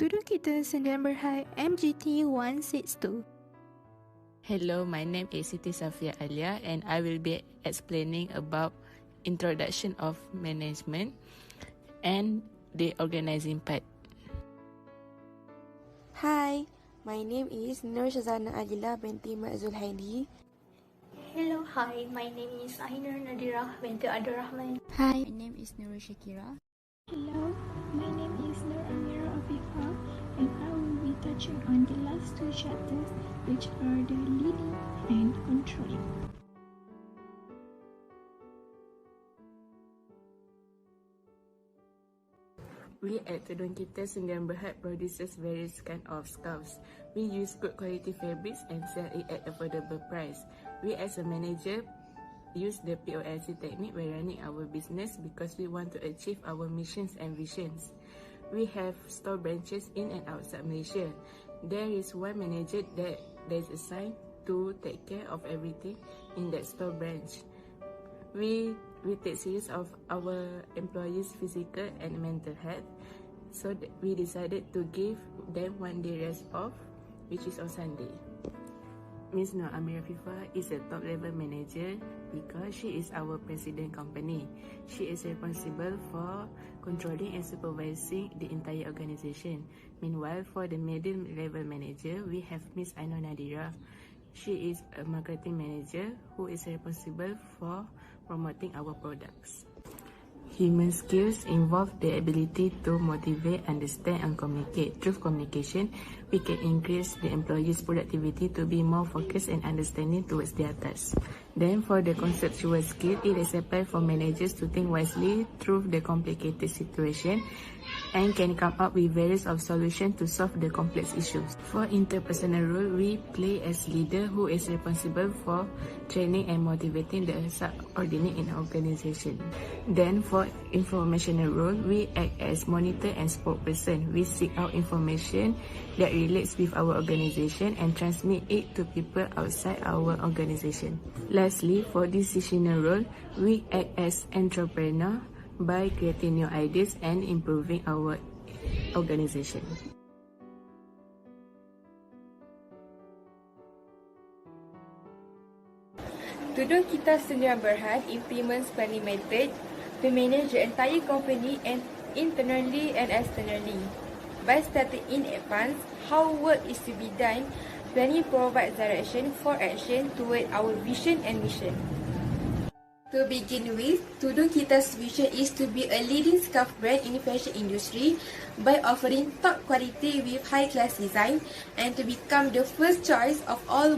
Tudung kita sedang berhad MGT162. Hello, my name is Siti ALIAH and I will be explaining about introduction of management and the organizing part. Hi, my name is Syazana Adilah binti ZULHAIDI. Hello, hi, my name is AINUR NADHIRAH binti RAHMAN. Hi, my name is NURUL SHAKIRA. Hello, my name is AMIRA AFIFA and I will be touching on the last two chapters, which are the leading and controlling. We at Tudung kita sedang berhad produces various kind of scarves. We use good quality fabrics and sell it at affordable price. We as a manager use the POLC technique when running our business because we want to achieve our missions and visions. We have store branches in and outside Malaysia. There is one manager that is assigned to take care of everything in that store branch. We take serious of our employees' physical and mental health, so we decided to give them one day rest off, which is on Sunday. Ms. Nur AMIRA FIFA is a top-level manager because she is our president company. She is responsible for controlling and supervising the entire organization. Meanwhile, for the middle-level manager, we have Ms. NADHIRAH. She is a marketing manager who is responsible for promoting our products. Human skills involve the ability to motivate, understand and communicate. Through communication, we can increase the employees' productivity to be more focused and understanding towards their tasks. Then for the conceptual skill, it is applied for managers to think wisely through the complicated situation and can come up with various of solutions to solve the complex issues. For interpersonal role, we play as leader who is responsible for training and motivating the subordinate in organization. Then for informational role, we act as monitor and spokesperson. We seek out information that relates with our organization and transmit it to people outside our organization. Lastly, for decisional role, we act as entrepreneur by creating new ideas and improving our organization. Tudung kita sedang berhad implements planning method to manage the entire company and internally and externally. By starting in advance how work is to be done, planning provides direction for action toward our vision and mission. To begin with, Tudung kita's vision is to be a leading scarf brand in the fashion industry by offering top quality with high-class design and to become the first choice of all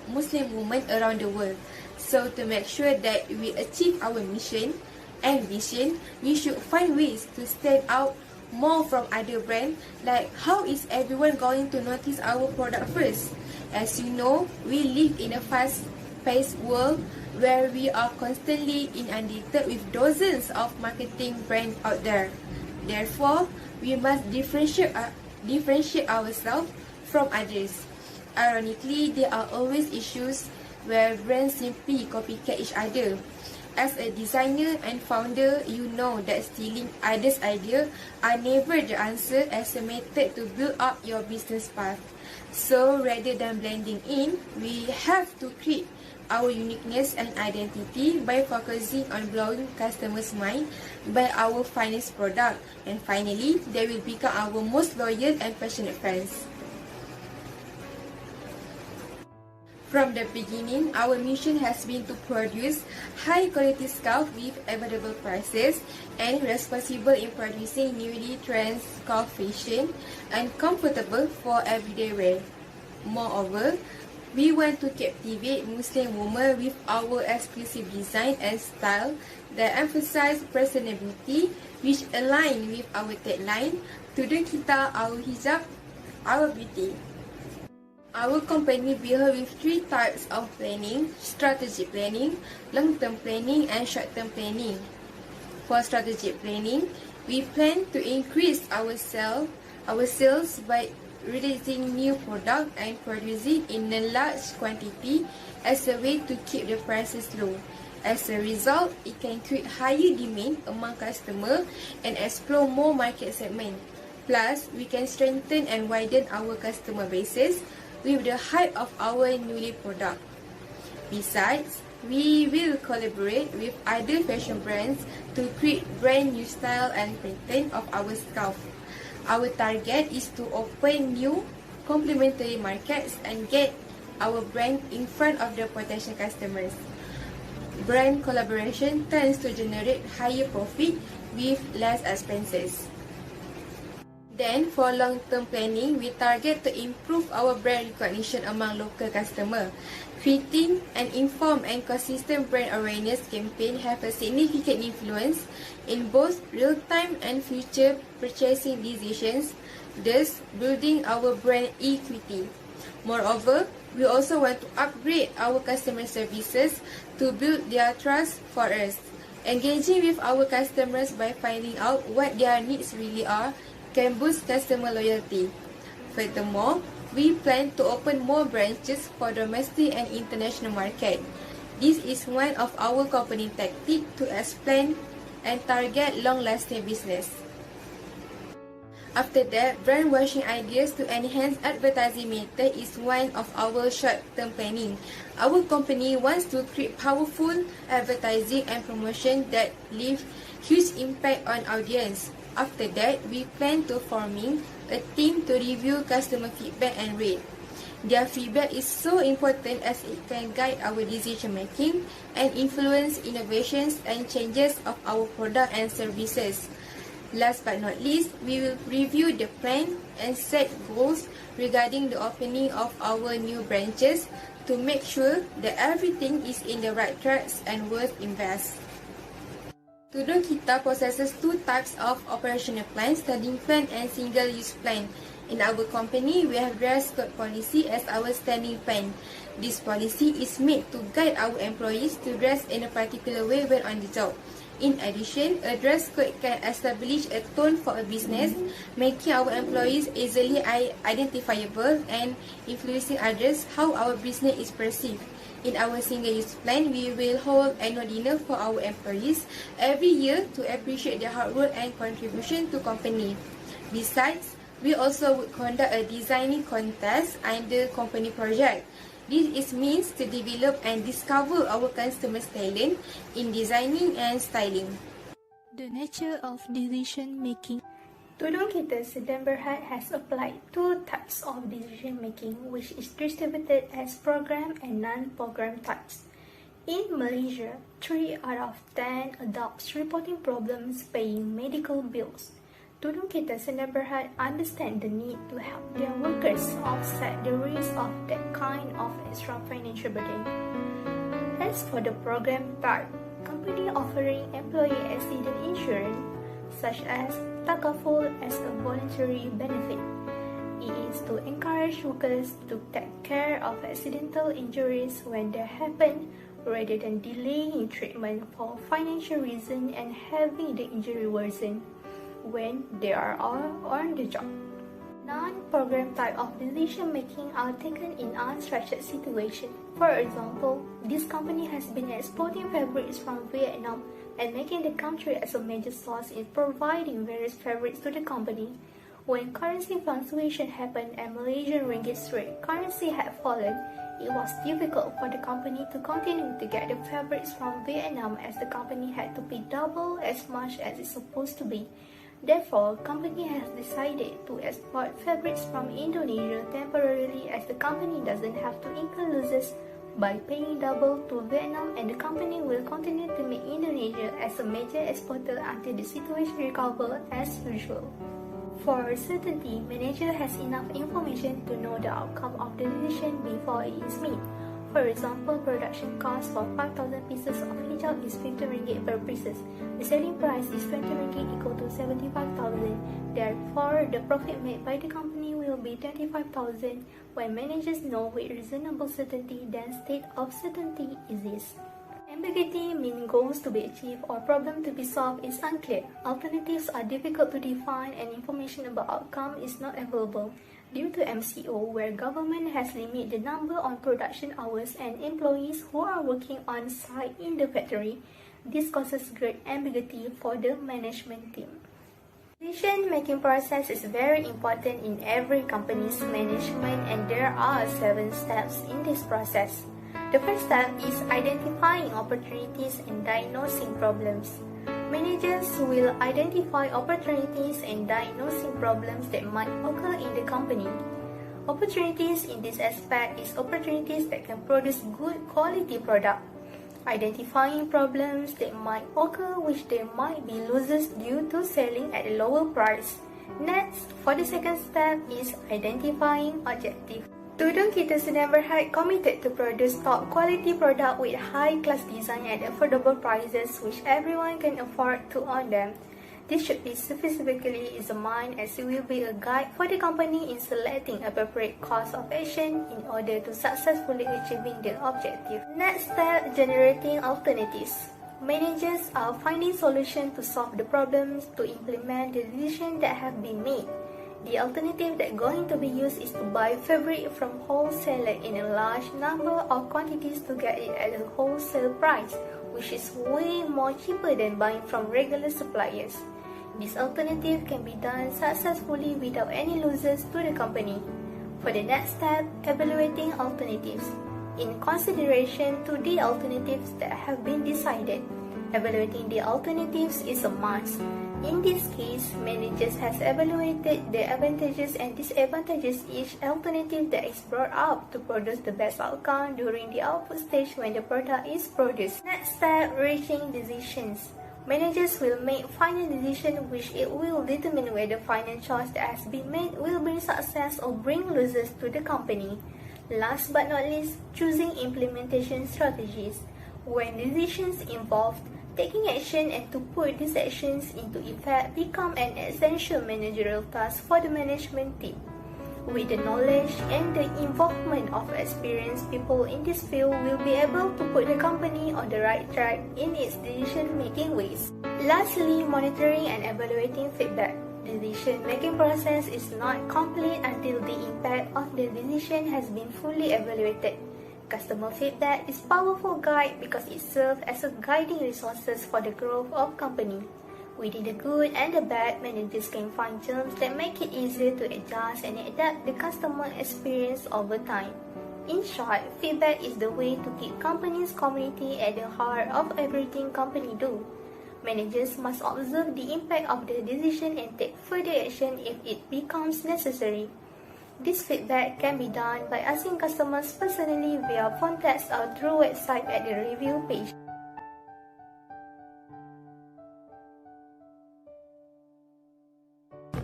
Muslim women around the world. So to make sure that we achieve our mission and vision, we should find ways to stand out more from other brands, like how is everyone going to notice our product first? As you know, we live in a fast-paced world where we are constantly inundated with dozens of marketing brands out there. Therefore, we must differentiate ourselves from others. Ironically, there are always issues where brands simply copycat each other. As a designer and founder, you know that stealing others' ideas are never the answer as a method to build up your business path. So rather than blending in, we have to create our uniqueness and identity by focusing on blowing customers' mind by our finest product, and finally, they will become our most loyal and passionate fans. From the beginning, our mission has been to produce high-quality scarf with affordable prices and responsible in producing newly trend scarf fashion and comfortable for everyday wear. Moreover, we want to captivate Muslim women with our exclusive design and style that emphasize personality, which align with our tagline, Tudung kita, our hijab, our beauty. Our company builds with three types of planning: strategic planning, long-term planning, and short-term planning. For strategic planning, we plan to increase our sales by releasing new product and producing in a large quantity as a way to keep the prices low. As a result, it can create higher demand among customers and explore more market segments. Plus, we can strengthen and widen our customer bases with the hype of our newly product. Besides, we will collaborate with other fashion brands to create brand new style and pattern of our scarf. Our target is to open new complementary markets and get our brand in front of the potential customers. Brand collaboration tends to generate higher profit with less expenses. Then, for long-term planning, we target to improve our brand recognition among local customers. Creating an informed and consistent brand awareness campaign have a significant influence in both real-time and future purchasing decisions, thus building our brand equity. Moreover, we also want to upgrade our customer services to build their trust for us. Engaging with our customers by finding out what their needs really are can boost customer loyalty. Furthermore, we plan to open more branches for domestic and international market. This is one of our company tactics to expand and target long-lasting business. After that, brand washing ideas to enhance advertising method is one of our short-term planning. Our company wants to create powerful advertising and promotion that leave huge impact on audience. After that, we plan to forming a team to review customer feedback and rate. Their feedback is so important as it can guide our decision making and influence innovations and changes of our product and services. Last but not least, we will review the plan and set goals regarding the opening of our new branches to make sure that everything is in the right tracks and worth invest. Tudung kita possesses two types of operational plan, standing plan and single-use plan. In our company, we have dress code policy as our standing plan. This policy is made to guide our employees to dress in a particular way when on the job. In addition, a dress code can establish a tone for a business, making our employees easily identifiable and influencing others how our business is perceived. In our single-use plan, we will hold annual dinner for our employees every year to appreciate their hard work and contribution to company. Besides, we also would conduct a designing contest under company project. This is means to develop and discover our customers' talent in designing and styling. The nature of decision making. Tudung kita sedang berhad has applied two types of decision making, which is distributed as program and non-program types. In Malaysia, 3 out of 10 adults reporting problems paying medical bills. Tudung kita sedang berhad understand the need to help their workers offset the risk of that kind of extra financial burden. As for the program type, company offering employee accident insurance, such as takaful as a voluntary benefit. It is to encourage workers to take care of accidental injuries when they happen, rather than delaying treatment for financial reason and having the injury worsen when they are on the job. Non-program type of decision making are taken in unstructured situation. For example, this company has been exporting fabrics from Vietnam and making the country as a major source in providing various fabrics to the company. When currency fluctuation happened and Malaysian ringgit rate currency had fallen, it was difficult for the company to continue to get the fabrics from Vietnam as the company had to pay double as much as it's supposed to be. Therefore, company has decided to export fabrics from Indonesia temporarily as the company doesn't have to incur losses by paying double to Vietnam, and the company will continue to make Indonesia as a major exporter until the situation recovers as usual. For certainty, manager has enough information to know the outcome of the decision before it is made. For example, production cost for 5,000 pieces of hijab is 50 ringgit per pieces. The selling price is 20 ringgit equal to 75,000. Therefore, the profit made by the company will be 25,000. When managers know with reasonable certainty, then state of certainty exists. Ambiguity means goals to be achieved or problem to be solved is unclear. Alternatives are difficult to define and information about outcome is not available. Due to MCO, where government has limited the number on production hours and employees who are working on site in the factory, this causes great ambiguity for the management team. Decision-making process is very important in every company's management, and there are 7 steps in this process. The first step is identifying opportunities and diagnosing problems. Managers will identify opportunities and diagnosing problems that might occur in the company. Opportunities in this aspect is opportunities that can produce good quality product. Identifying problems that might occur which there might be losses due to selling at a lower price. Next, for the second step is identifying objective. Tudung kita sedang committed to produce top quality product with high class design at affordable prices which everyone can afford to own them. This should be specifically examined as it will be a guide for the company in selecting appropriate course of action in order to successfully achieving the objective. Next step, generating alternatives. Managers are finding solutions to solve the problems to implement the decisions that have been made. The alternative that going to be used is to buy fabric from wholesaler in a large number of quantities to get it at a wholesale price, which is way more cheaper than buying from regular suppliers. This alternative can be done successfully without any losses to the company. For the next step, evaluating alternatives. In consideration to the alternatives that have been decided, evaluating the alternatives is a must. In this case, managers has evaluated the advantages and disadvantages each alternative that is brought up to produce the best outcome during the output stage when the product is produced. Next step, reaching decisions. Managers will make final decision which it will determine whether final choice that has been made will bring success or bring losses to the company. Last but not least, choosing implementation strategies. When decisions involved, taking action and to put these actions into effect become an essential managerial task for the management team. With the knowledge and the involvement of experienced people in this field will be able to put the company on the right track in its decision-making ways. Lastly, monitoring and evaluating feedback. The decision-making process is not complete until the impact of the decision has been fully evaluated. Customer feedback is a powerful guide because it serves as a guiding resources for the growth of company. Within the good and the bad, managers can find terms that make it easier to adjust and adapt the customer experience over time. In short, feedback is the way to keep company's community at the heart of everything company do. Managers must observe the impact of the decision and take further action if it becomes necessary. This feedback can be done by asking customers personally via phone text or through website at the review page.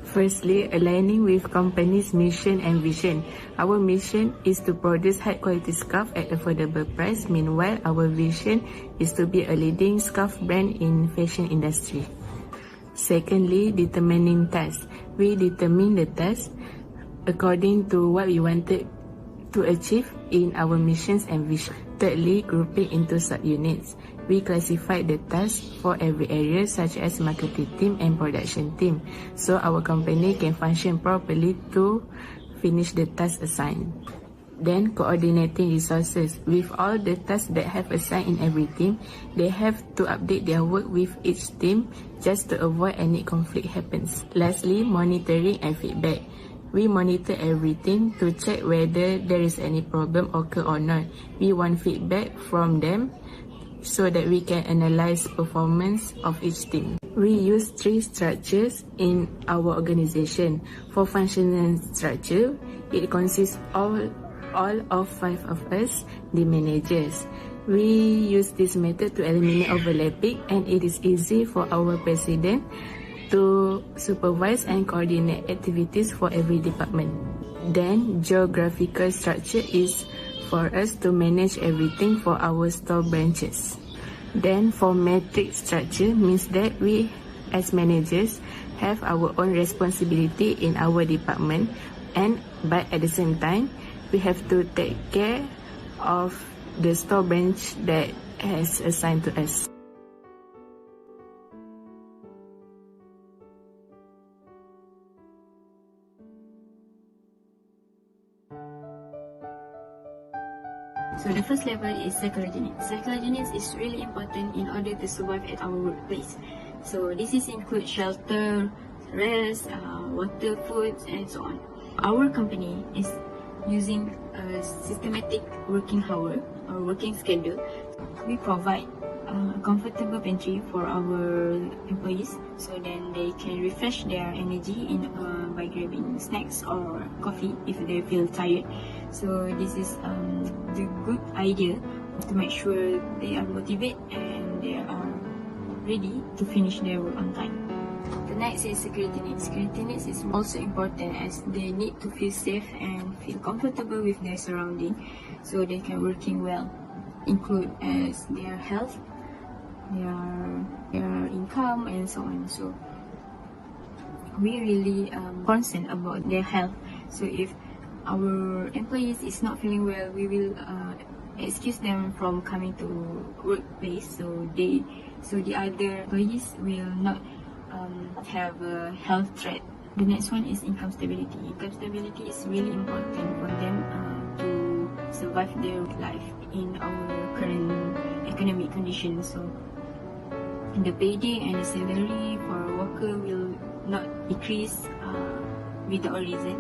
Firstly, aligning with company's mission and vision. Our mission is to produce high-quality scarf at affordable price. Meanwhile, our vision is to be a leading scarf brand in fashion industry. Secondly, determining tasks. We determine the task according to what we wanted to achieve in our missions and vision. Thirdly, grouping into subunits. We classify the tasks for every area such as marketing team and production team, so our company can function properly to finish the task assigned. Then coordinating resources. With all the tasks that have assigned in every team, they have to update their work with each team just to avoid any conflict happens. Lastly, monitoring and feedback. We monitor everything to check whether there is any problem occur or not. We want feedback from them so that we can analyze performance of each team. We use 3 structures in our organization. For functional structure, it consists all of 5 of us, the managers. We use this method to eliminate overlapping, and it is easy for our president to supervise and coordinate activities for every department. Then, geographical structure is for us to manage everything for our store branches. Then, for matrix structure means that we as managers have our own responsibility in our department, but at the same time we have to take care of the store branch that has assigned to us. So the first level is psychology needs. Psychology needs is really important in order to survive at our workplace. So this is include shelter, rest, water, foods, and so on. Our company is using a systematic working hour or working schedule. We provide a comfortable pantry for our employees, so then they can refresh their energy by grabbing snacks or coffee if they feel tired. So this is the good idea to make sure they are motivated and they are ready to finish their work on time. The next is security needs. Security needs is also important as they need to feel safe and feel comfortable with their surrounding, so they can working well. Include as their health, their income, and so on. So we really concerned about their health. So if our employees is not feeling well, we will excuse them from coming to workplace. So the other employees will not have a health threat. The next one is income stability. Income stability is really important for them to survive their life in our current economic conditions. So the payday and the salary for a worker will not decrease without a reason.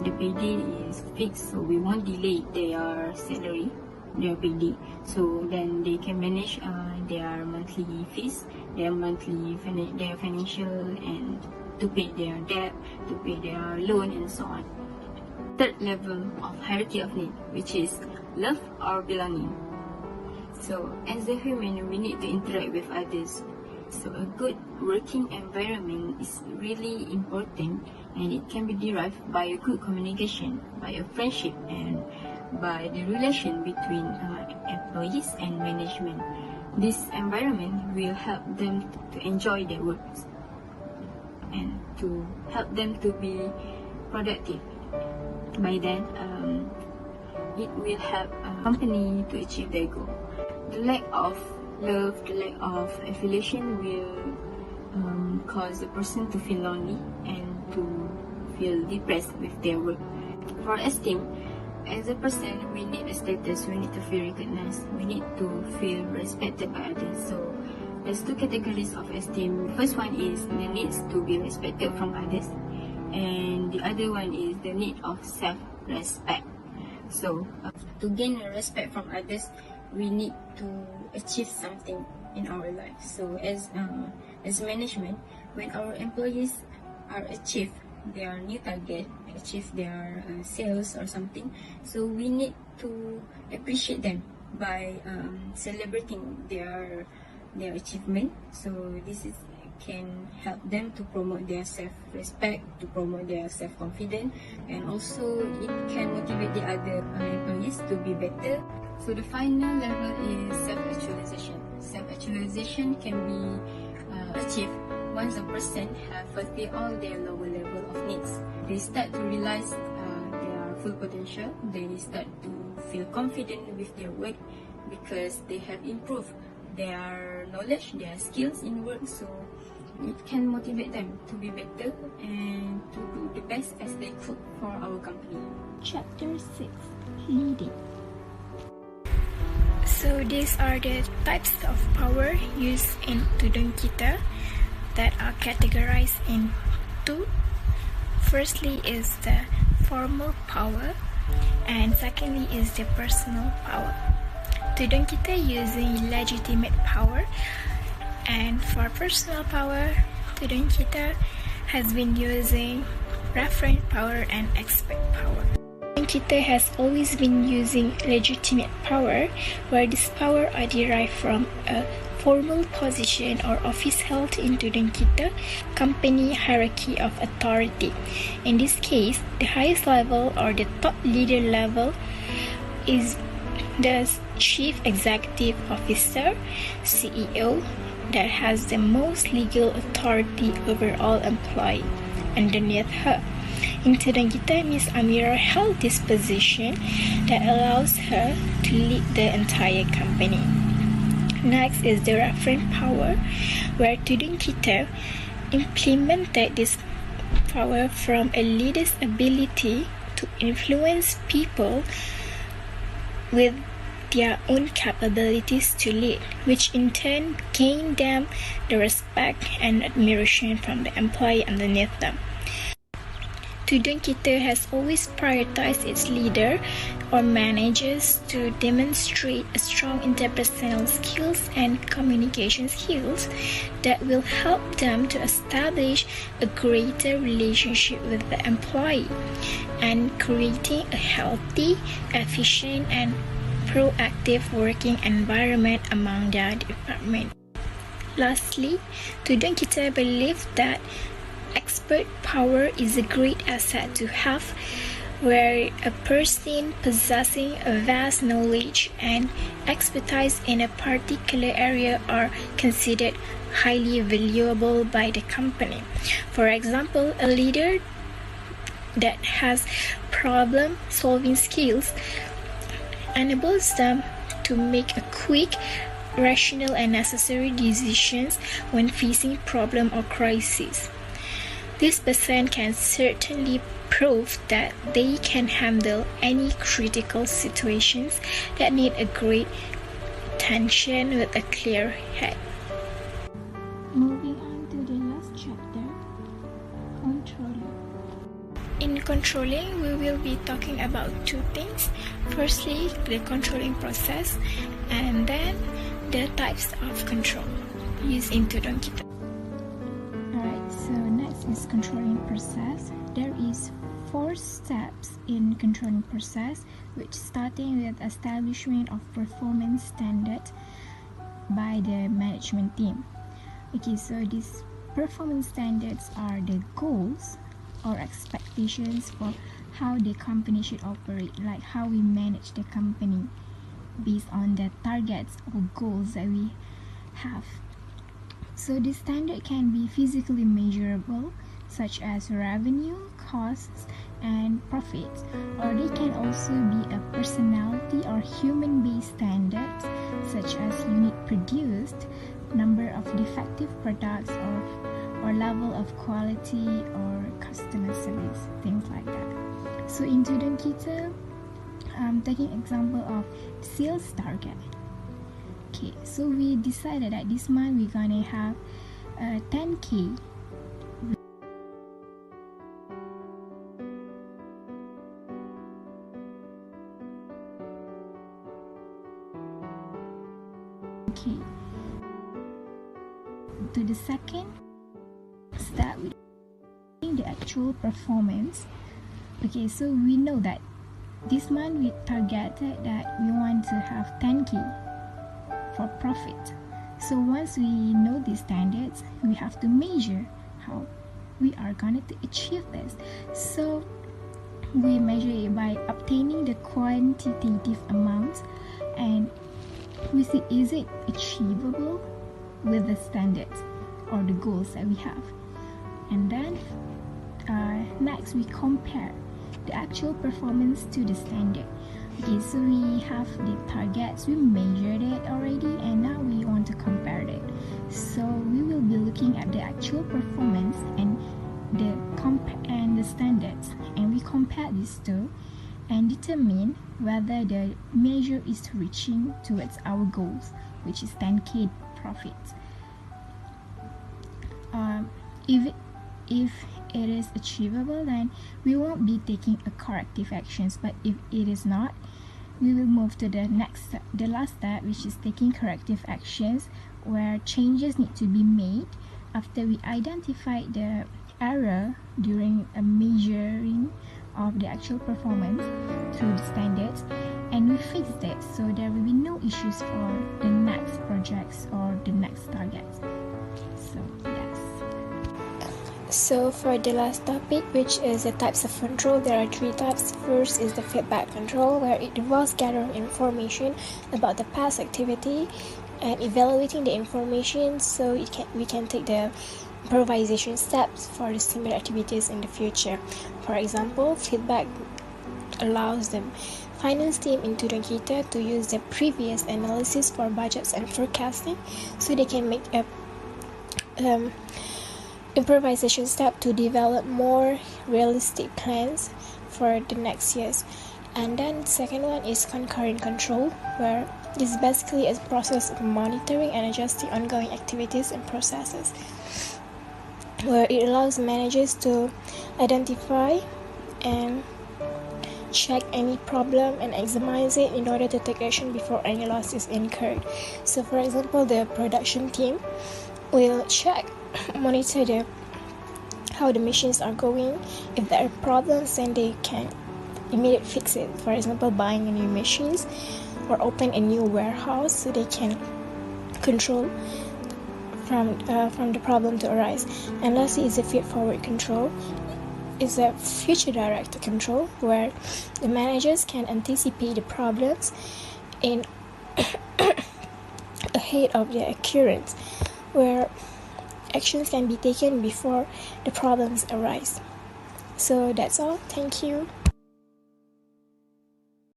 The payday is fixed, so we won't delay their salary, their payday. So then they can manage their monthly fees, their financial, and to pay their debt, to pay their loan, and so on. Third level of hierarchy of need, which is love or belonging. So as a human, we need to interact with others. So a good working environment is really important, and it can be derived by a good communication, by a friendship, and by the relation between employees and management. This environment will help them to enjoy their work and to help them to be productive. By then, it will help a company to achieve their goal. The lack of love, the lack of affiliation will cause the person to feel lonely and to feel depressed with their work. For esteem, as a person, we need a status, we need to feel recognized, we need to feel respected by others. So there's two categories of esteem. The first one is the needs to be respected from others, and the other one is the need of self-respect. So to gain respect from others, we need to achieve something in our life. So as management, when our employees are achieve their new target, achieve their sales or something, so we need to appreciate them by celebrating their achievement. So this can help them to promote their self-respect, to promote their self-confidence, and also it can motivate the other employees to be better. So the final level is self-actualization. Self-actualization can be achieved once a person has fulfilled all their lower level of needs. They start to realize their full potential. They start to feel confident with their work because they have improved their knowledge, their skills in work. So it can motivate them to be better and to do the best as they could for our company. Chapter 6, Leading. So these are the types of power used in Tudung kita that are categorized in two. Firstly is the formal power, and secondly is the personal power. Tudung kita using legitimate power, and for personal power, Tudung kita has been using referent power and expert power. Kita has always been using legitimate power, where this power are derived from a formal position or office held in Tudung kita company hierarchy of authority. In this case, the highest level or the top leader level is the Chief Executive Officer, CEO, that has the most legal authority over all employees underneath her. In Tudung kita, Miss AMIRA held this position that allows her to lead the entire company. Next is the referent power, where Tudung kita implemented this power from a leader's ability to influence people with their own capabilities to lead, which in turn gain them the respect and admiration from the employee underneath them. Tudung kita has always prioritized its leader or managers to demonstrate a strong interpersonal skills and communication skills that will help them to establish a greater relationship with the employee and creating a healthy, efficient, and proactive working environment among their department. Lastly, Tudung kita believe that expert power is a great asset to have, where a person possessing a vast knowledge and expertise in a particular area are considered highly valuable by the company. For example, a leader that has problem-solving skills enables them to make a quick, rational, and necessary decisions when facing problem or crisis. This person can certainly prove that they can handle any critical situations that need a great attention with a clear head. Moving on to the last chapter, controlling. In controlling, we will be talking about two things. Firstly, the controlling process, and then the types of control used in Tudung kita. So next is controlling process. There is 4 steps in controlling process, which starting with establishment of performance standard by the management team. Okay, so these performance standards are the goals or expectations for how the company should operate, like how we manage the company based on the targets or goals that we have. So this standard can be physically measurable, such as revenue, costs, and profits, or they can also be a personality or human-based standards, such as unit produced, number of defective products, or level of quality or customer service, things like that. So in Tudung kita, taking example of sales target. Okay, so we decided that this month we're gonna have 10K. Okay. To the second step, the actual performance. Okay, so we know that this month we targeted that we want to have 10K for profit. So once we know these standards, we have to measure how we are going to achieve this. So we measure it by obtaining the quantitative amount and we see is it achievable with the standards or the goals that we have. And then next we compare the actual performance to the standard. Okay, so we have the targets, we measured it already, and now we want to compare it. So we will be looking at the actual performance and the standards, and we compare these two and determine whether the measure is reaching towards our goals, which is 10K profit. If it is achievable, then we won't be taking a corrective actions, but if it is not, we will move to the next step, the last step, which is taking corrective actions, where changes need to be made after we identify the error during a measuring of the actual performance through the standards, and we fix it so there will be no issues for the next projects or the next targets. So yes. So for the last topic, which is the types of control, there are 3 types. First is the feedback control, where it involves gathering information about the past activity and evaluating the information so we can take the improvisation steps for the similar activities in the future. For example, feedback allows the finance team in Tudung kita to use the previous analysis for budgets and forecasting so they can make a improvisation step to develop more realistic plans for the next years. And then second one is concurrent control, where this is basically a process of monitoring and adjusting ongoing activities and processes, where it allows managers to identify and check any problem and examine it in order to take action before any loss is incurred. So for example, the production team will monitor how the machines are going. If there are problems, then they can immediately fix it. For example, buying a new machines or open a new warehouse, so they can control from the problem to arise. And lastly is the feed-forward control. Is a future directed control, where the managers can anticipate the problems in ahead of their occurrence, where actions can be taken before the problems arise. So that's all. Thank you.